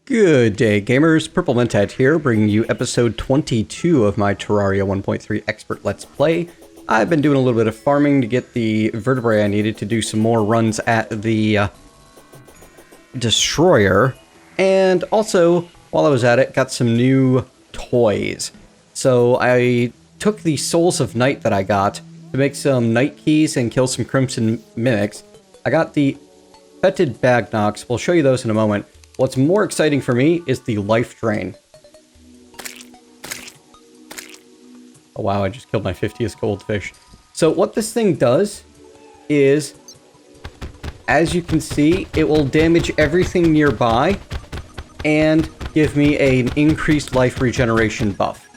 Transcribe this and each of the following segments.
Good day, gamers. Purple Mentat here, bringing you episode 22 of my Terraria 1.3 Expert Let's Play. I've been doing a little bit of farming to get the vertebrae I needed to do some more runs at the Destroyer, and also, while I was at it, got some new toys. So I took the Souls of Night that I got to make some Night Keys and kill some Crimson Mimics. I got the Fetid Bagnocks. We'll show you those in a moment. What's more exciting for me is the life drain. Oh wow, I just killed my 50th goldfish. So what this thing does is, as you can see, it will damage everything nearby and give me an increased life regeneration buff.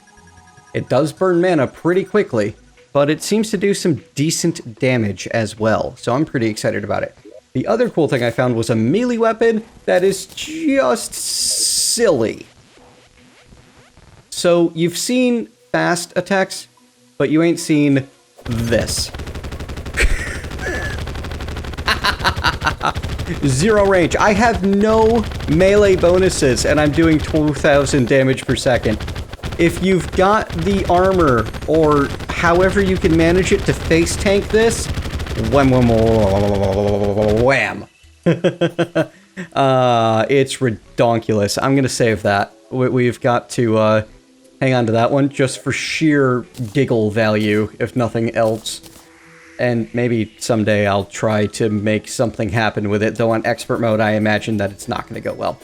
It does burn mana pretty quickly, but it seems to do some decent damage as well, so I'm pretty excited about it. The other cool thing I found was a melee weapon that is just silly. So you've seen fast attacks, but you ain't seen this. Zero range. I have no melee bonuses, and I'm doing 2,000 damage per second. If you've got the armor, or however you can manage it to face tank this, wham, wham, wham. It's redonkulous. I'm gonna save that. We've got to hang on to that one just for sheer giggle value, if nothing else. And maybe someday I'll try to make something happen with it, though on expert mode I imagine that it's not gonna go well.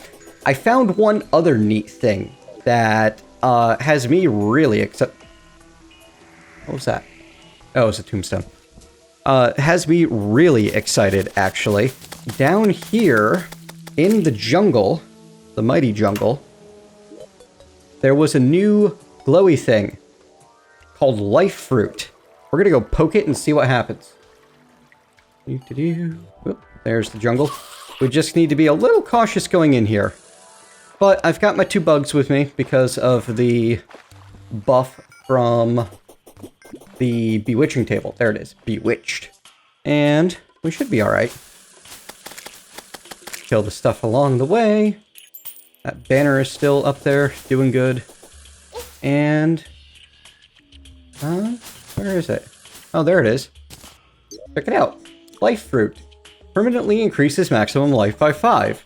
I found one other neat thing that has me really excited. What was that? Oh, it was a tombstone. Has me really excited, actually. Down here, in the jungle, the mighty jungle, there was a new glowy thing called life fruit. We're gonna go poke it and see what happens. Oop, there's the jungle. We just need to be a little cautious going in here. But I've got my two bugs with me because of the buff from the bewitching table. There it is. Bewitched. And we should be alright. Kill the stuff along the way. That banner is still up there, doing good. And where is it? Oh, there it is. Check it out. Life fruit. Permanently increases maximum life by 5.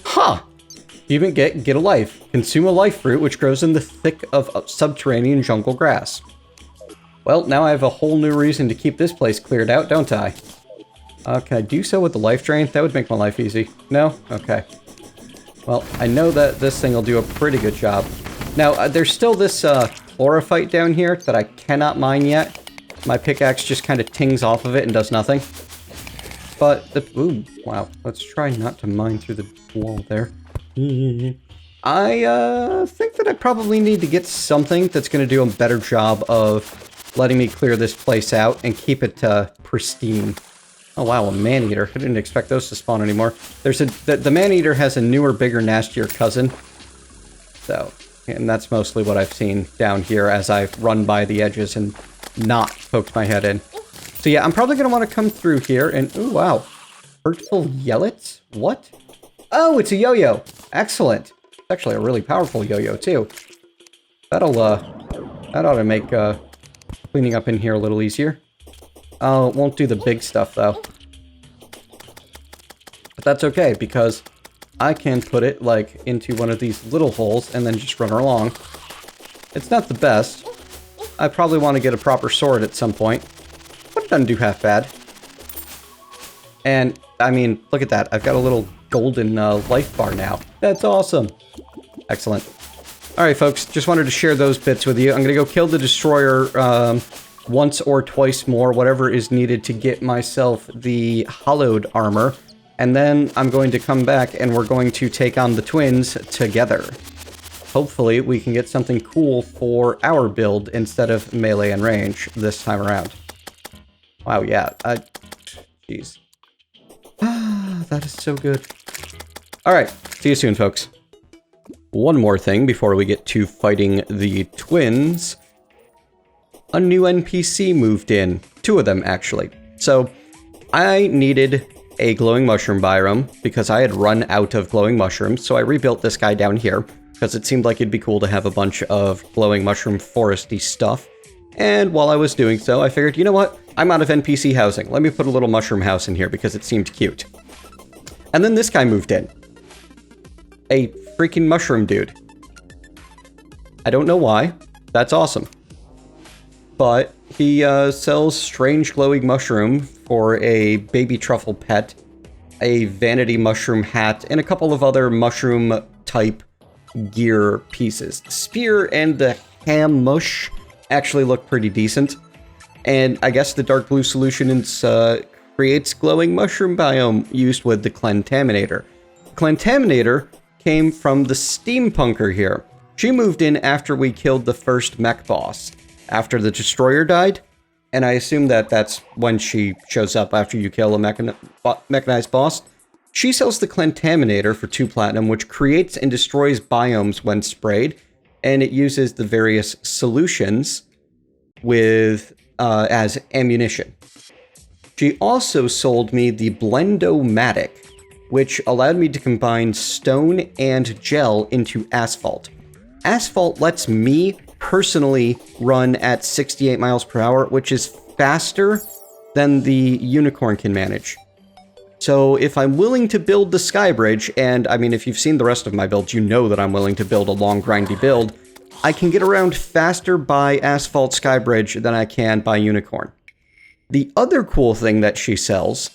Huh! Even get a life. Consume a life fruit, which grows in the thick of subterranean jungle grass. Well, now I have a whole new reason to keep this place cleared out, don't I? Can I do so with the life drain? That would make my life easy. No? Okay. Well, I know that this thing will do a pretty good job. Now, there's still this chlorophyte down here that I cannot mine yet. My pickaxe just kind of tings off of it and does nothing. But the... Ooh, wow. Let's try not to mine through the wall there. I think that I probably need to get something that's going to do a better job of letting me clear this place out and keep it pristine. Oh wow, a man-eater. I didn't expect those to spawn anymore. There's the man-eater has a newer, bigger, nastier cousin. So, and that's mostly what I've seen down here as I've run by the edges and not poked my head in. So yeah, I'm probably going to want to come through here and... Ooh, wow. Hurtful Yellets? What? Oh, it's a yo-yo. Excellent. It's actually a really powerful yo-yo, too. That ought to make cleaning up in here a little easier. Oh, it won't do the big stuff, though. But that's okay, because I can put it, like, into one of these little holes and then just run along. It's not the best. I probably want to get a proper sword at some point. But it doesn't do half bad. And, I mean, look at that. I've got a little golden life bar now. That's awesome. Excellent. Alright, folks. Just wanted to share those bits with you. I'm going to go kill the Destroyer once or twice more, whatever is needed to get myself the hollowed armor. And then I'm going to come back and we're going to take on the twins together. Hopefully, we can get something cool for our build instead of melee and range this time around. Wow, yeah. Jeez. That is so good. Alright, see you soon, folks. One more thing before we get to fighting the twins. A new NPC moved in. 2 of them, actually. So, I needed a glowing mushroom biome because I had run out of glowing mushrooms, so I rebuilt this guy down here because it seemed like it'd be cool to have a bunch of glowing mushroom foresty stuff. And while I was doing so, I figured, you know what? I'm out of NPC housing. Let me put a little mushroom house in here because it seemed cute. And then this guy moved in. A freaking mushroom dude. I don't know why. That's awesome. But he sells strange glowing mushroom for a baby truffle pet, a vanity mushroom hat, and a couple of other mushroom type gear pieces. The spear and the ham mush actually look pretty decent. And I guess the dark blue solution creates glowing mushroom biome used with the Clantaminator. Clantaminator came from the steampunker here. She moved in after we killed the first mech boss, after the destroyer died, and I assume that that's when she shows up after you kill a mechanized boss. She sells the Clantaminator for 2 platinum, which creates and destroys biomes when sprayed, and it uses the various solutions with as ammunition. She also sold me the Blend-O-Matic, which allowed me to combine stone and gel into asphalt. Asphalt lets me personally run at 68 miles per hour, which is faster than the unicorn can manage. So if I'm willing to build the sky bridge, and I mean, if you've seen the rest of my builds, you know that I'm willing to build a long, grindy build, I can get around faster by asphalt sky bridge than I can by unicorn. The other cool thing that she sells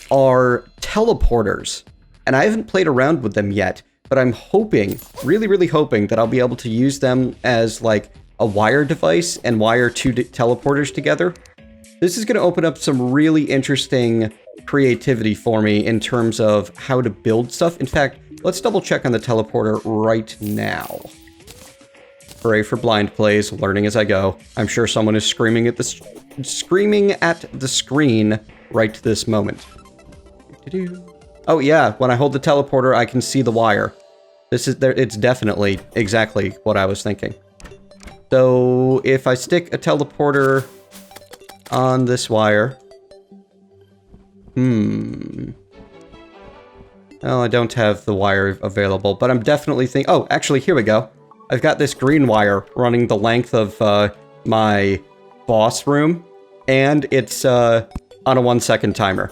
are teleporters, and I haven't played around with them yet, but I'm hoping, really hoping, that I'll be able to use them as like a wire device and wire 2 teleporters together. This is going to open up some really interesting creativity for me in terms of how to build stuff. In fact, let's double check on the teleporter right now. Hooray for blind plays, learning as I go. I'm sure someone is screaming at the screen right this moment. Oh yeah, when I hold the teleporter, I can see the wire. It's definitely exactly what I was thinking. So if I stick a teleporter on this wire, well, I don't have the wire available, but I'm definitely thinking, oh, actually, here we go. I've got this green wire running the length of my boss room, and it's on a 1-second timer.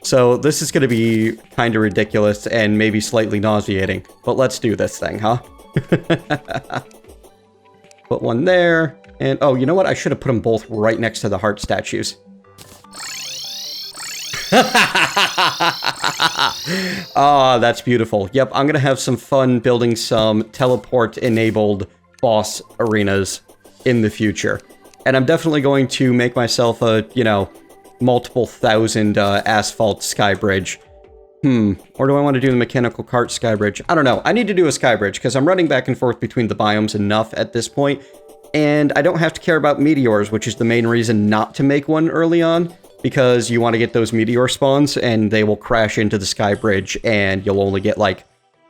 So this is going to be kind of ridiculous and maybe slightly nauseating, but let's do this thing, huh? Put one there, and oh, you know what? I should have put them both right next to the heart statues. Oh, that's beautiful. Yep, I'm going to have some fun building some teleport-enabled boss arenas in the future. And I'm definitely going to make myself a, you know, multiple thousand asphalt sky bridge. Or do I want to do the mechanical cart sky bridge? I don't know. I need to do a sky bridge because I'm running back and forth between the biomes enough at this point, and I don't have to care about meteors, which is the main reason not to make one early on, because you want to get those meteor spawns and they will crash into the sky bridge and you'll only get like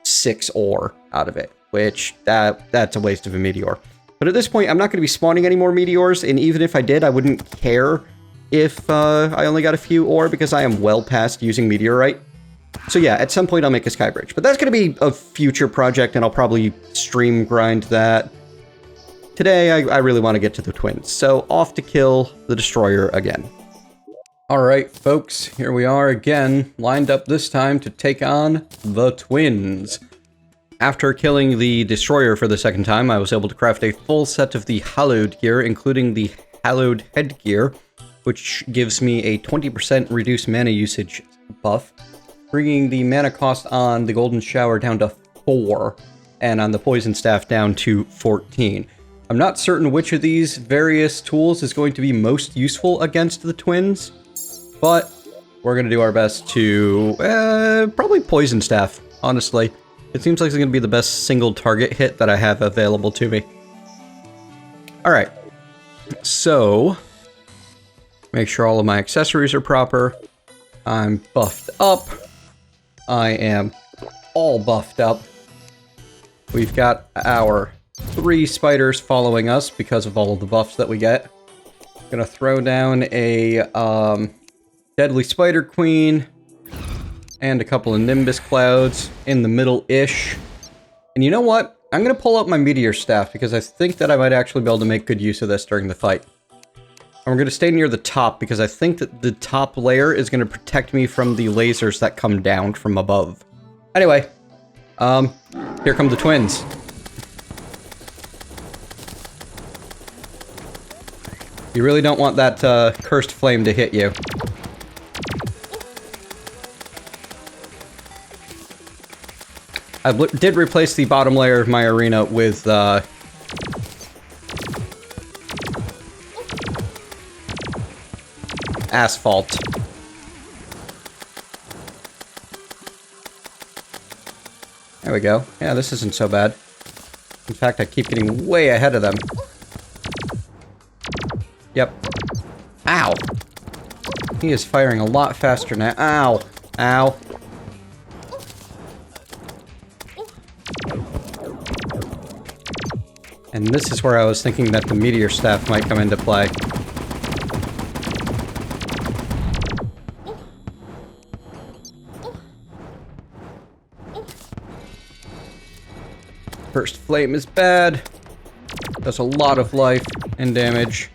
6 ore out of it, which that's a waste of a meteor. But at this point, I'm not going to be spawning any more meteors, and even if I did, I wouldn't care if I only got a few ore because I am well past using meteorite. So yeah, at some point I'll make a sky bridge, but that's going to be a future project and I'll probably stream grind that. Today, I really want to get to the twins, so off to kill the destroyer again. Alright folks, here we are again, lined up this time to take on the twins. After killing the destroyer for the second time, I was able to craft a full set of the hallowed gear, including the hallowed headgear, which gives me a 20% reduced mana usage buff, bringing the mana cost on the golden shower down to 4, and on the poison staff down to 14. I'm not certain which of these various tools is going to be most useful against the twins, but we're going to do our best to probably poison staff, honestly. It seems like it's going to be the best single target hit that I have available to me. Alright, so make sure all of my accessories are proper. I'm buffed up. I am all buffed up. We've got our 3 spiders following us because of all of the buffs that we get. Gonna throw down a deadly spider queen, and a couple of nimbus clouds in the middle-ish. And you know what? I'm going to pull out my meteor staff because I think that I might actually be able to make good use of this during the fight. And we're going to stay near the top because I think that the top layer is going to protect me from the lasers that come down from above. Anyway, here come the twins. You really don't want that cursed flame to hit you. I did replace the bottom layer of my arena with asphalt. There we go. Yeah, this isn't so bad. In fact, I keep getting way ahead of them. Yep. Ow! He is firing a lot faster now. Ow! Ow! And this is where I was thinking that the meteor staff might come into play. First flame is bad. Does a lot of life and damage.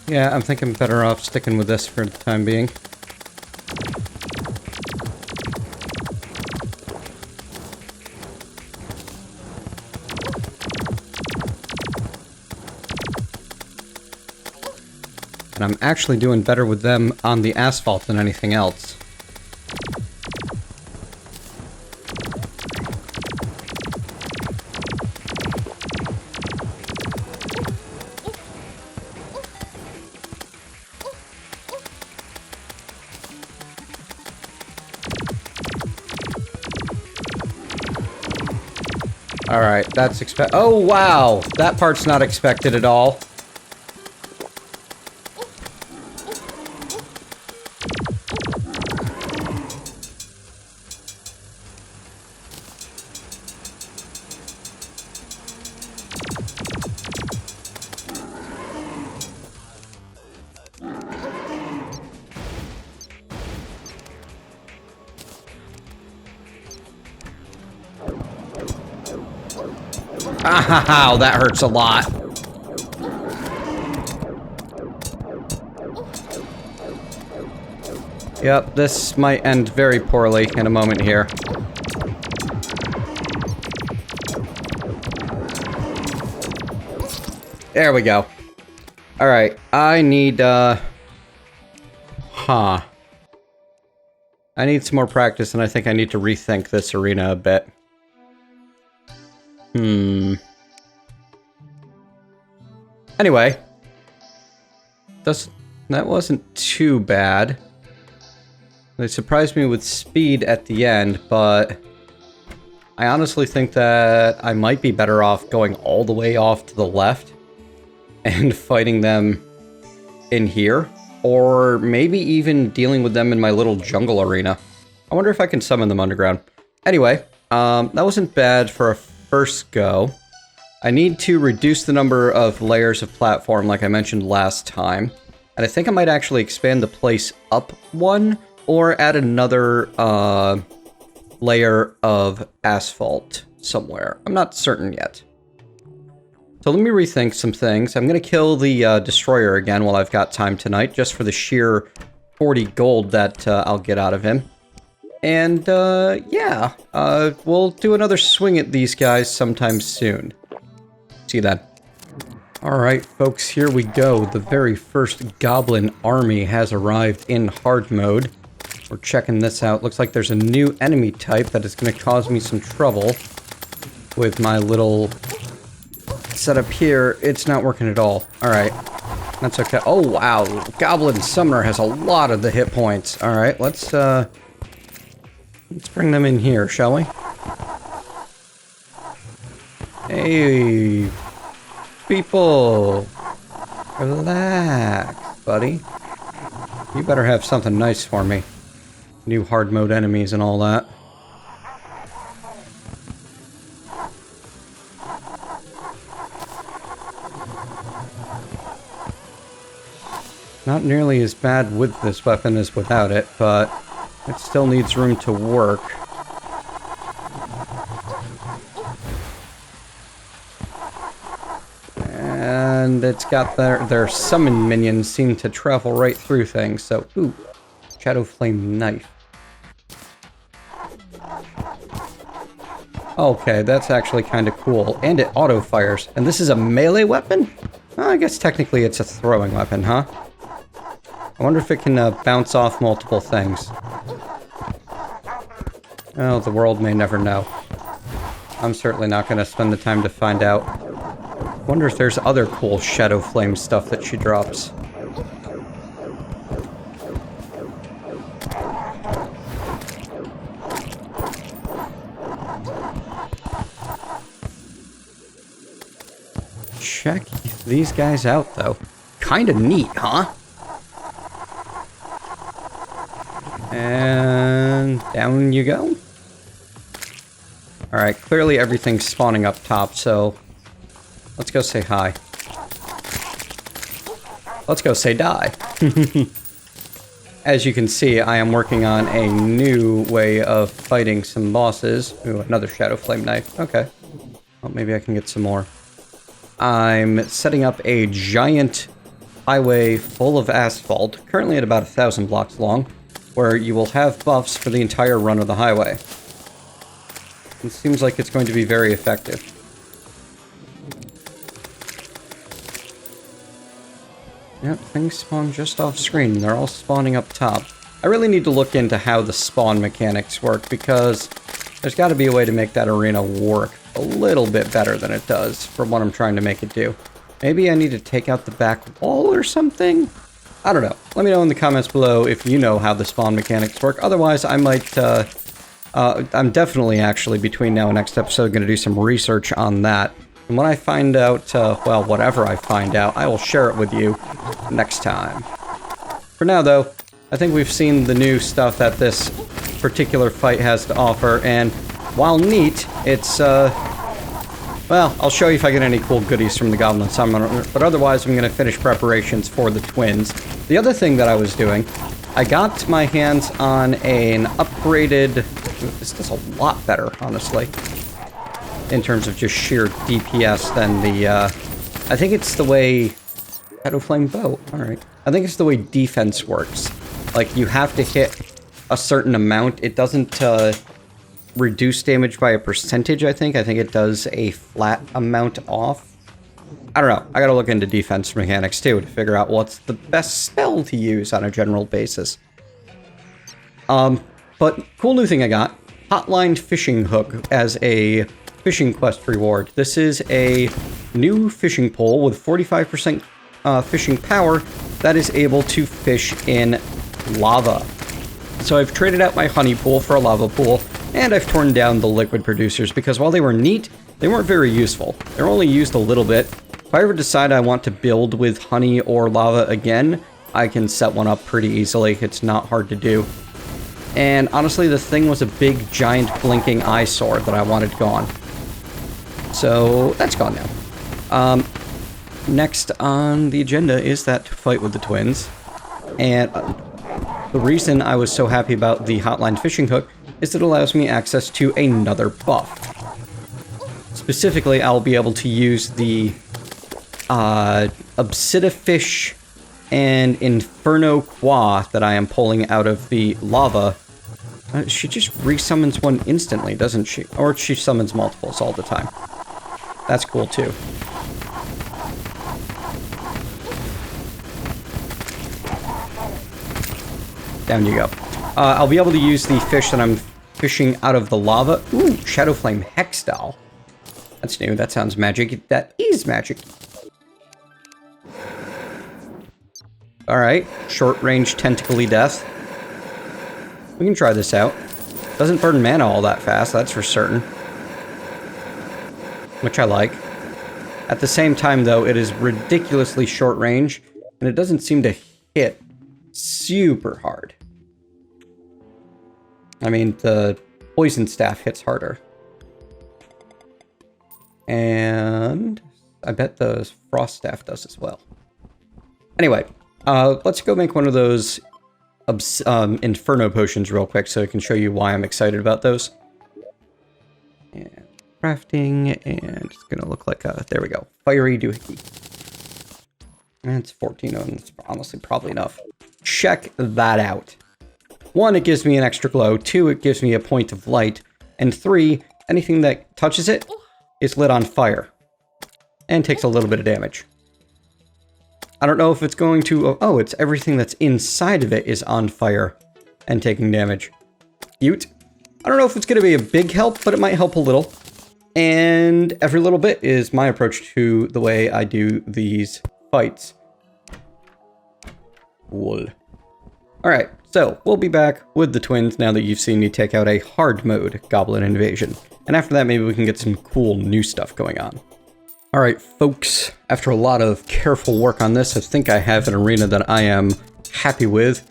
Yeah, I'm thinking better off sticking with this for the time being. And I'm actually doing better with them on the asphalt than anything else. Alright, that's oh wow! That part's not expected at all. Ow, that hurts a lot. Yep, this might end very poorly in a moment here. There we go. Alright, I need, I need some more practice, and I think I need to rethink this arena a bit. Anyway. That wasn't too bad. They surprised me with speed at the end, but I honestly think that I might be better off going all the way off to the left and fighting them in here, or maybe even dealing with them in my little jungle arena. I wonder if I can summon them underground. Anyway, that wasn't bad for a first go. I need to reduce the number of layers of platform like I mentioned last time, and I think I might actually expand the place up one, or add another layer of asphalt somewhere. I'm not certain yet. So let me rethink some things. I'm going to kill the destroyer again while I've got time tonight, just for the sheer 40 gold that I'll get out of him. And yeah, we'll do another swing at these guys sometime soon. See you then. Alright folks, here we go. The very first goblin army has arrived in hard mode. We're checking this out. Looks like there's a new enemy type that is going to cause me some trouble with my little setup here. It's not working at all. Alright. That's okay. Oh, wow. Goblin Summoner has a lot of the hit points. Alright, let's bring them in here, shall we? Hey, people. Relax, buddy. You better have something nice for me. New hard mode enemies and all that. Not nearly as bad with this weapon as without it, but it still needs room to work. And it's got their summon minions seem to travel right through things, so ooh, Shadow Flame Knife. Okay, that's actually kind of cool, and it auto fires. And this is a melee weapon? Well, I guess technically it's a throwing weapon, huh? I wonder if it can bounce off multiple things. Oh, the world may never know. I'm certainly not going to spend the time to find out. Wonder if there's other cool Shadow Flame stuff that she drops. Check these guys out, though. Kinda neat, huh? And down you go. Alright, clearly everything's spawning up top, so let's go say hi. Let's go say die. As you can see, I am working on a new way of fighting some bosses. Ooh, another Shadow Flame Knife. Okay. Well, maybe I can get some more. I'm setting up a giant highway full of asphalt, currently at about 1,000 blocks long, where you will have buffs for the entire run of the highway. It seems like it's going to be very effective. Yep, things spawn just off screen. They're all spawning up top. I really need to look into how the spawn mechanics work, because there's got to be a way to make that arena work a little bit better than it does for what I'm trying to make it do. Maybe I need to take out the back wall or something? I don't know. Let me know in the comments below if you know how the spawn mechanics work. Otherwise, I might, I'm definitely actually between now and next episode going to do some research on that. And when I find out, well, whatever I find out, I will share it with you next time. For now, though, I think we've seen the new stuff that this particular fight has to offer, and while neat, it's, well, I'll show you if I get any cool goodies from the Goblin Summoner, but otherwise I'm going to finish preparations for the twins. The other thing that I was doing, I got my hands on an upgraded... This does a lot better, honestly, in terms of just sheer DPS than the, I think it's the way... Shadow Flame Bow, alright. I think it's the way defense works. Like, you have to hit a certain amount. It doesn't, reduce damage by a percentage, I think. I think it does a flat amount off. I don't know. I gotta look into defense mechanics, too, to figure out what's the best spell to use on a general basis. But cool new thing I got. Hotline Fishing Hook as a fishing quest reward. This is a new fishing pole with 45% fishing power that is able to fish in lava. So I've traded out my honey pool for a lava pool, and I've torn down the liquid producers because while they were neat, they weren't very useful. They're only used a little bit. If I ever decide I want to build with honey or lava again, I can set one up pretty easily. It's not hard to do. And honestly, the thing was a big, giant, blinking eyesore that I wanted gone. So that's gone now. Next on the agenda is that fight with the twins. And the reason I was so happy about the Hotline Fishing Hook is it allows me access to another buff. Specifically, I'll be able to use the Obsidifish and Inferno Qua that I am pulling out of the lava. She just resummons one instantly, doesn't she? Or she summons multiples all the time. That's cool, too. Down you go. I'll be able to use the fish that I'm fishing out of the lava. Ooh, Shadow Flame Hex Doll. That's new. That sounds magic. That is magic. Alright, short-range tentacly death. We can try this out. Doesn't burn mana all that fast, that's for certain. Which I like. At the same time, though, it is ridiculously short range, and it doesn't seem to hit super hard. I mean, the poison staff hits harder. And I bet the frost staff does as well. Anyway, let's go make one of those inferno potions real quick so I can show you why I'm excited about those. And crafting, and it's gonna look like a, there we go, fiery doohickey. And it's 14, and it's honestly probably enough. Check that out. 1, it gives me an extra glow. 2, it gives me a point of light. And 3, anything that touches it is lit on fire. And takes a little bit of damage. I don't know if it's going to, oh, it's everything that's inside of it is on fire and taking damage. Cute. I don't know if it's going to be a big help, but it might help a little. And every little bit is my approach to the way I do these fights. Cool. Alright, so we'll be back with the twins now that you've seen me take out a hard mode goblin invasion. And after that, maybe we can get some cool new stuff going on. Alright, folks, after a lot of careful work on this, I think I have an arena that I am happy with.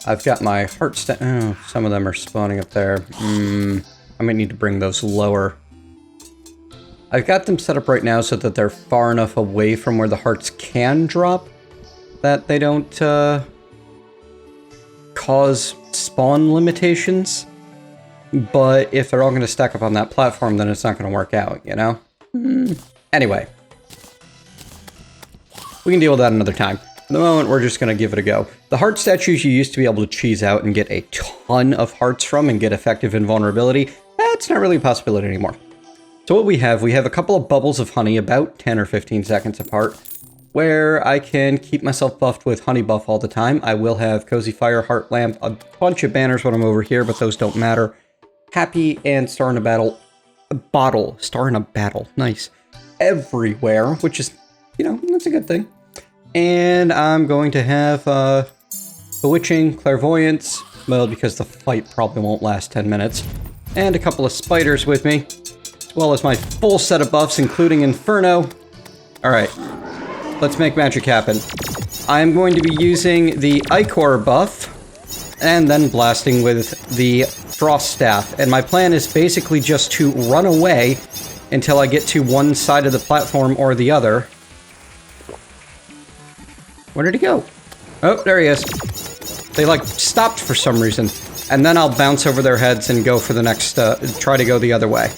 I've got my heart oh, some of them are spawning up there. I might need to bring those lower. I've got them set up right now so that they're far enough away from where the hearts can drop that they don't cause spawn limitations. But if they're all going to stack up on that platform, then it's not going to work out, you know? Anyway. We can deal with that another time. For the moment, we're just going to give it a go. The heart statues you used to be able to cheese out and get a ton of hearts from and get effective invulnerability. That's not really a possibility anymore. So what we have a couple of bubbles of honey about 10 or 15 seconds apart, where I can keep myself buffed with honey buff all the time. I will have Cozy Fire, Heart Lamp, a bunch of banners when I'm over here, but those don't matter. Happy and Star in a Battle, Star in a Battle, nice. Everywhere, which is, you know, that's a good thing. And I'm going to have Bewitching, Clairvoyance, well, because the fight probably won't last 10 minutes, and a couple of spiders with me, as well as my full set of buffs, including Inferno. Alright, let's make magic happen. I'm going to be using the Ichor buff, and then blasting with the Frost Staff. And my plan is basically just to run away until I get to one side of the platform or the other. Where did he go? Oh, there he is. They, like, stopped for some reason. And then I'll bounce over their heads and go for the next, try to go the other way.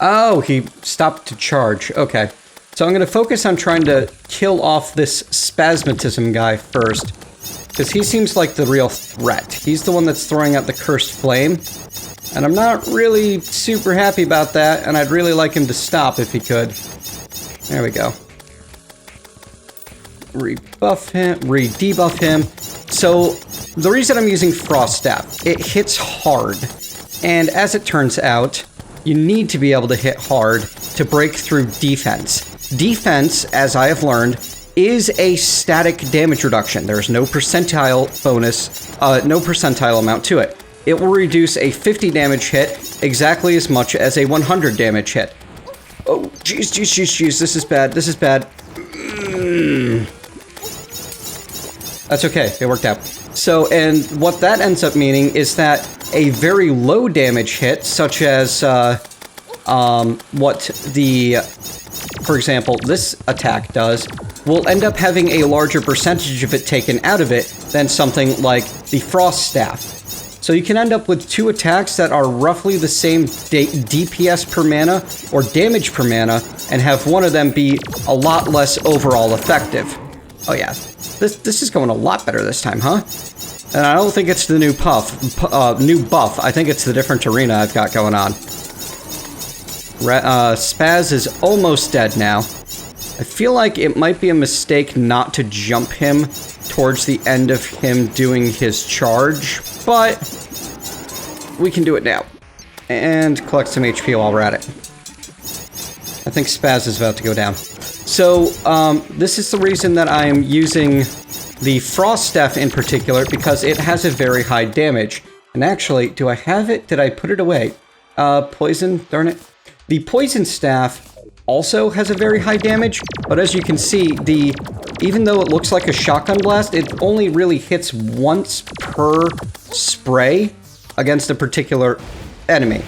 Oh, he stopped to charge. Okay. So I'm going to focus on trying to kill off this Spasmatism guy first. Because he seems like the real threat. He's the one that's throwing out the Cursed Flame. And I'm not really super happy about that, and I'd really like him to stop if he could. There we go. Rebuff him, re-debuff him. So, the reason I'm using Frost Staff, it hits hard. And as it turns out, you need to be able to hit hard to break through defense. Defense, as I have learned, is a static damage reduction. There's no percentile bonus, no percentile amount to it. It will reduce a 50 damage hit exactly as much as a 100 damage hit. Oh, jeez, this is bad, this is bad. That's okay, it worked out. So, and what that ends up meaning is that a very low damage hit, such as, what the, for example, this attack does, will end up having a larger percentage of it taken out of it than something like the Frost Staff. So you can end up with two attacks that are roughly the same DPS per mana, or damage per mana, and have one of them be a lot less overall effective. Oh yeah, this is going a lot better this time, huh? And I don't think it's the new new buff. I think it's the different arena I've got going on. Spaz is almost dead now. I feel like it might be a mistake not to jump him towards the end of him doing his charge, but we can do it now. And collect some HP while we're at it. I think Spaz is about to go down. So, this is the reason that I'm using the Frost Staff in particular, because it has a very high damage. And actually, do I have it? Did I put it away? Poison, darn it. The Poison Staff also has a very high damage, but as you can see, even though it looks like a shotgun blast, it only really hits once per spray against a particular enemy.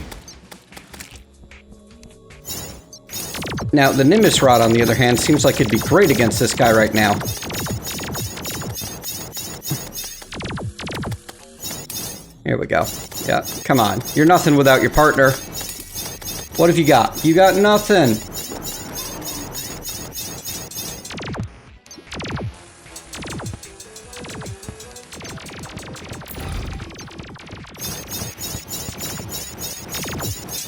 Now, the Nimbus Rod, on the other hand, seems like it'd be great against this guy right now. Here we go. Yeah, come on. You're nothing without your partner. What have you got? You got nothing.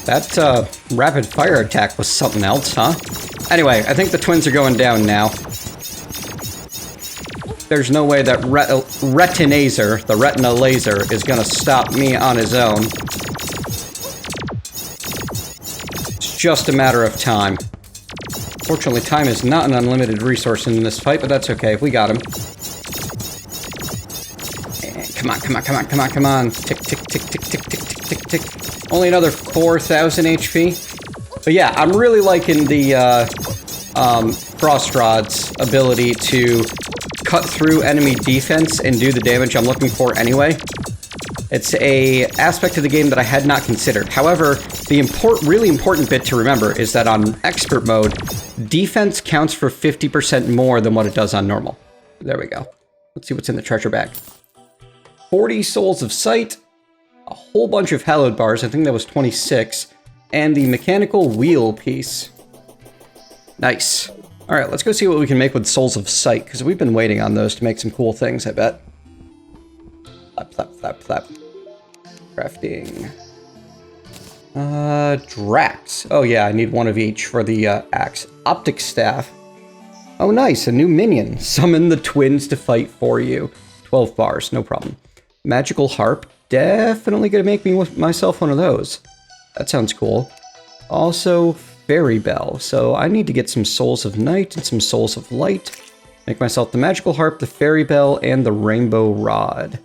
That rapid fire attack was something else, huh? Anyway, I think the twins are going down now. There's no way that Retinazer, the Retina Laser, is gonna stop me on his own. It's just a matter of time. Fortunately, time is not an unlimited resource in this fight, but that's okay. We got him. And come on, come on, come on, come on, come on. Tick, tick, tick, tick, tick, tick, tick, tick, tick. Only another 4,000 HP. But yeah, I'm really liking the Frost Rod's ability to cut through enemy defense and do the damage I'm looking for anyway. It's a aspect of the game that I had not considered. However, the really important bit to remember is that on Expert mode, defense counts for 50% more than what it does on normal. There we go. Let's see what's in the treasure bag. 40 Souls of Sight, a whole bunch of Hallowed Bars, I think that was 26, and the Mechanical Wheel piece. Nice. Alright, let's go see what we can make with Souls of Sight, because we've been waiting on those to make some cool things, I bet. Flap, flap, flap, flap. Crafting. Drax. Oh yeah, I need one of each for the axe. Optic Staff. Oh nice, a new minion. Summon the twins to fight for you. 12 bars, no problem. Magical Harp. Definitely gonna make me myself one of those. That sounds cool. Also, Fairy Bell. So I need to get some Souls of Night and some Souls of Light. Make myself the Magical Harp, the Fairy Bell, and the Rainbow Rod.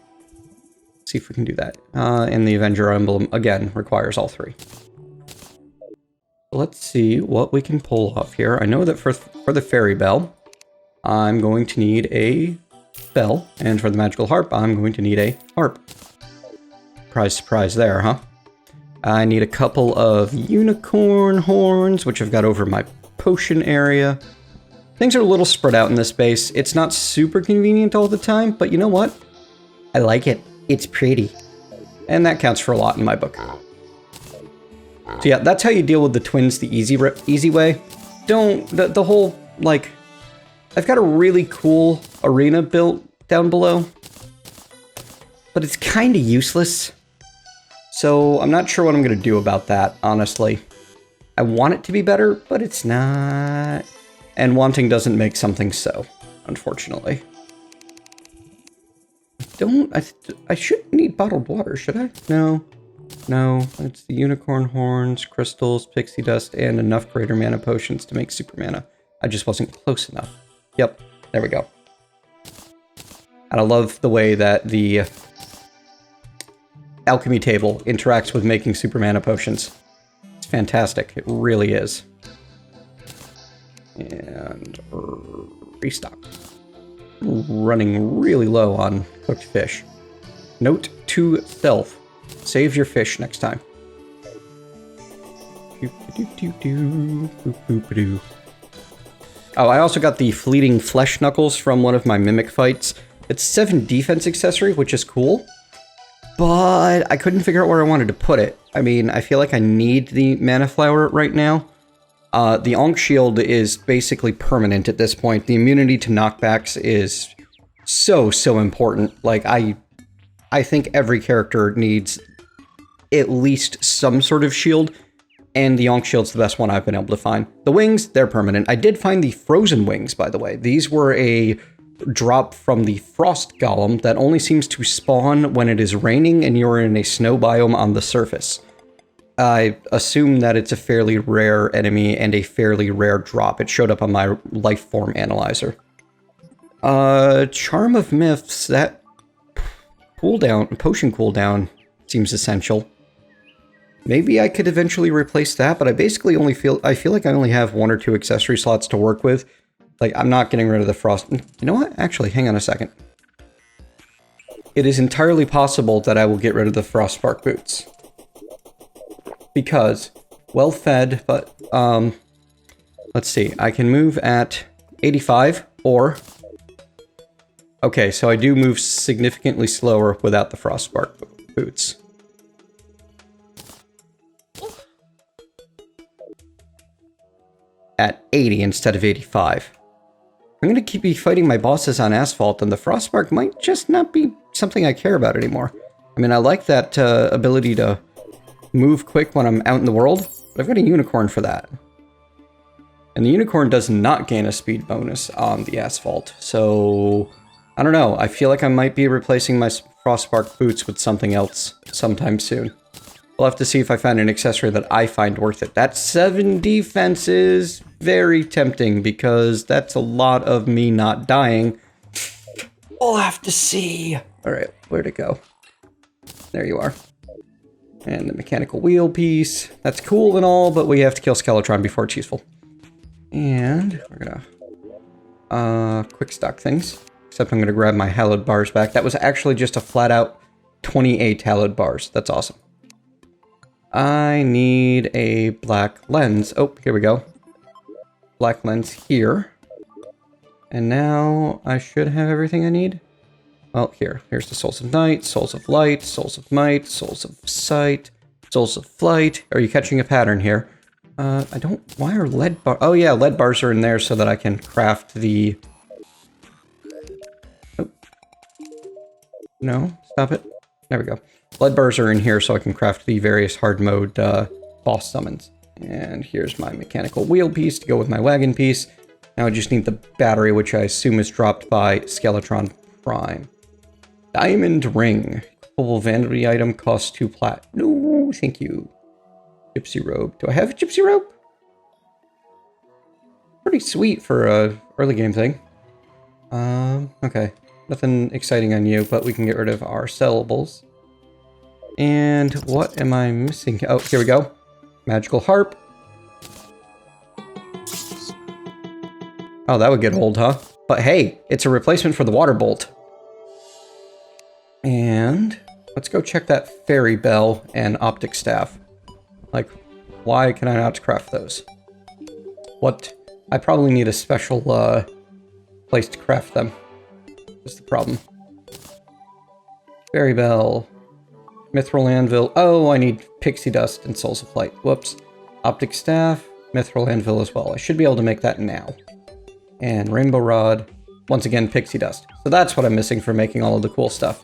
Let's see if we can do that. And the Avenger Emblem, again, requires all three. Let's see what we can pull off here. I know that for the Fairy Bell, I'm going to need a bell. And for the Magical Harp, I'm going to need a harp. Surprise, surprise there, huh? I need a couple of unicorn horns, which I've got over my potion area. Things are a little spread out in this base. It's not super convenient all the time, but you know what? I like it. It's pretty. And that counts for a lot in my book. So yeah, that's how you deal with the twins the easy way. The whole, like... I've got a really cool arena built down below, but it's kind of useless. So I'm not sure what I'm going to do about that, honestly. I want it to be better, but it's not. And wanting doesn't make something so, unfortunately. I shouldn't need bottled water, should I? No. No, it's the unicorn horns, crystals, pixie dust, and enough greater mana potions to make super mana. I just wasn't close enough. Yep, there we go. And I love the way that the alchemy table interacts with making super mana potions. It's fantastic. It really is. And restock. Running really low on cooked fish. Note to self. Save your fish next time. Oh, I also got the Fleeting Flesh Knuckles from one of my Mimic fights. It's 7 defense accessory, which is cool. But I couldn't figure out where I wanted to put it. I mean, I feel like I need the Mana Flower right now. The Ankh Shield is basically permanent at this point. The immunity to knockbacks is so important. Like, I think every character needs at least some sort of shield, and the Ankh Shield's the best one I've been able to find. The wings, they're permanent. I did find the frozen wings, by the way. These were a drop from the Frost Golem that only seems to spawn when it is raining and you're in a snow biome on the surface. I assume that it's a fairly rare enemy and a fairly rare drop. It showed up on my life form analyzer. Charm of Myths, that potion cooldown seems essential. Maybe I could eventually replace that, but I basically I feel like I only have 1 or 2 accessory slots to work with. Like, I'm not getting rid of the frost. You know what? Actually, hang on a second. It is entirely possible that I will get rid of the frostspark boots. Because, well fed, but, let's see. I can move at 85, or... Okay, so I do move significantly slower without the frostspark boots. At 80 instead of 85. I'm going to be fighting my bosses on asphalt, and the frostspark might just not be something I care about anymore. I mean, I like that ability to move quick when I'm out in the world, but I've got a unicorn for that. And the unicorn does not gain a speed bonus on the asphalt, so... I don't know, I feel like I might be replacing my frostspark boots with something else sometime soon. We'll have to see if I find an accessory that I find worth it. That 7 defense is very tempting because that's a lot of me not dying. We'll have to see. All right, where'd it go? There you are. And the mechanical wheel piece. That's cool and all, but we have to kill Skeletron before it's useful. And we're gonna quick stock things. Except I'm gonna grab my hallowed bars back. That was actually just a flat out 28 hallowed bars. That's awesome. I need a black lens. Oh, here we go. Black lens here. And now I should have everything I need. Well, here's the Souls of Night, Souls of Light, Souls of Might, Souls of Sight, Souls of Flight. Are you catching a pattern here? Why are lead bars? Oh yeah, lead bars are in there so that I can craft the... Oh. No, stop it. There we go. Lead bars are in here so I can craft the various hard mode boss summons. And here's my mechanical wheel piece to go with my wagon piece. Now I just need the battery, which I assume is dropped by Skeletron Prime. Diamond ring. Full vanity item costs 2 plat. No, thank you. Gypsy robe. Do I have a gypsy robe? Pretty sweet for a early game thing. Okay. Nothing exciting on you, but we can get rid of our sellables. And what am I missing? Oh, here we go. Magical harp. Oh, that would get old, huh? But hey, it's a replacement for the water bolt. And let's go check that fairy bell and optic staff. Like, why can I not craft those? What? I probably need a special place to craft them. Is the problem. Fairy bell. Mithril anvil. Oh, I need pixie dust and souls of light. Whoops. Optic staff. Mithril anvil as well. I should be able to make that now. And rainbow rod. Once again, pixie dust. So that's what I'm missing for making all of the cool stuff.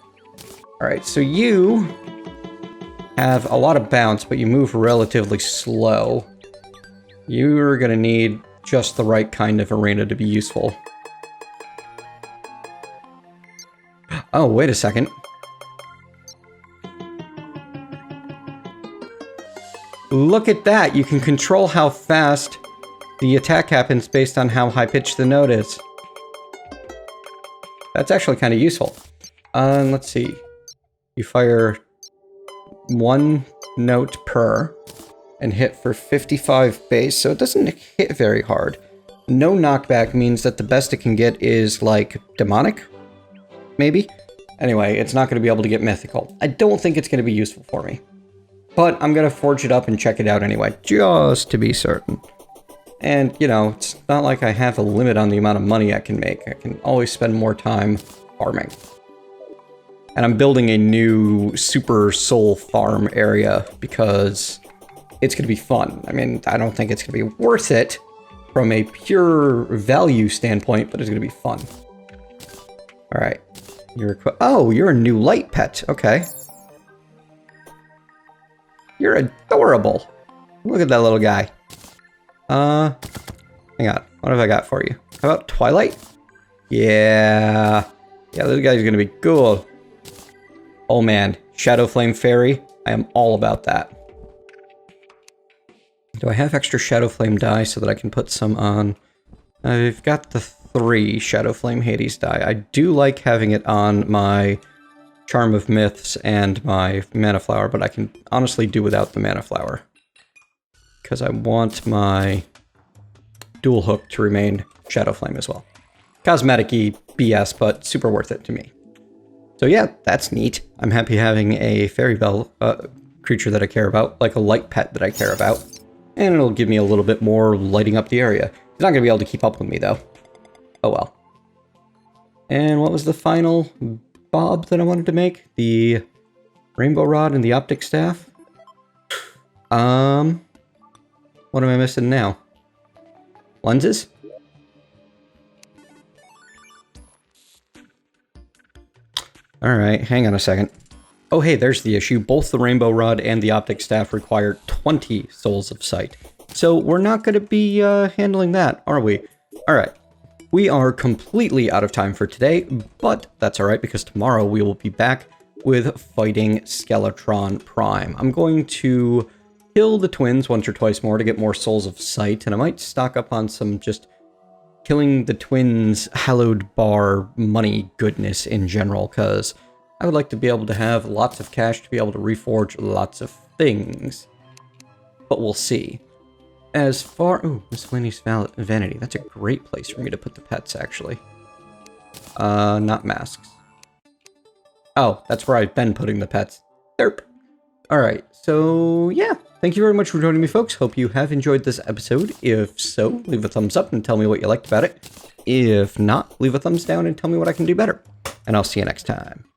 Alright, so you have a lot of bounce, but you move relatively slow. You're gonna need just the right kind of arena to be useful. Oh, wait a second. Look at that! You can control how fast the attack happens based on how high-pitched the note is. That's actually kind of useful. Let's see. You fire 1 note per and hit for 55 base, so it doesn't hit very hard. No knockback means that the best it can get is, like, demonic? Maybe? Anyway, it's not going to be able to get mythical. I don't think it's going to be useful for me. But I'm going to forge it up and check it out anyway, just to be certain. And, you know, it's not like I have a limit on the amount of money I can make. I can always spend more time farming. And I'm building a new super soul farm area because it's going to be fun. I mean, I don't think it's going to be worth it from a pure value standpoint, but it's going to be fun. All right. Oh, you're a new light pet. Okay. You're adorable. Look at that little guy. Hang on. What have I got for you? How about Twilight? Yeah. Yeah, this guy's going to be cool. Oh man, Shadow Flame Fairy. I am all about that. Do I have extra Shadow Flame dye so that I can put some on? I've got the 3 Shadow Flame Hades dye. I do like having it on my Charm of Myths and my Mana Flower, but I can honestly do without the Mana Flower. Because I want my dual hook to remain Shadow Flame as well. Cosmetic-y BS, but super worth it to me. So yeah, that's neat. I'm happy having a Fairy Bell creature that I care about, like a light pet that I care about. And it'll give me a little bit more lighting up the area. He's not going to be able to keep up with me, though. Oh well. And what was the final bob that I wanted to make? The Rainbow Rod and the Optic Staff? What am I missing now? Lenses? Alright, hang on a second. Oh hey, there's the issue. Both the Rainbow Rod and the Optic Staff require 20 Souls of Sight. So we're not going to be handling that, are we? Alright. We are completely out of time for today, but that's alright because tomorrow we will be back with fighting Skeletron Prime. I'm going to kill the twins once or twice more to get more Souls of Sight, and I might stock up on some just killing the twins hallowed bar money goodness in general, because I would like to be able to have lots of cash to be able to reforge lots of things. But we'll see. As far... Ooh, Miscellaneous Vanity. That's a great place for me to put the pets, actually. Not masks. Oh, that's where I've been putting the pets. Derp. Alright, so yeah. Thank you very much for joining me, folks. Hope you have enjoyed this episode. If so, leave a thumbs up and tell me what you liked about it. If not, leave a thumbs down and tell me what I can do better. And I'll see you next time.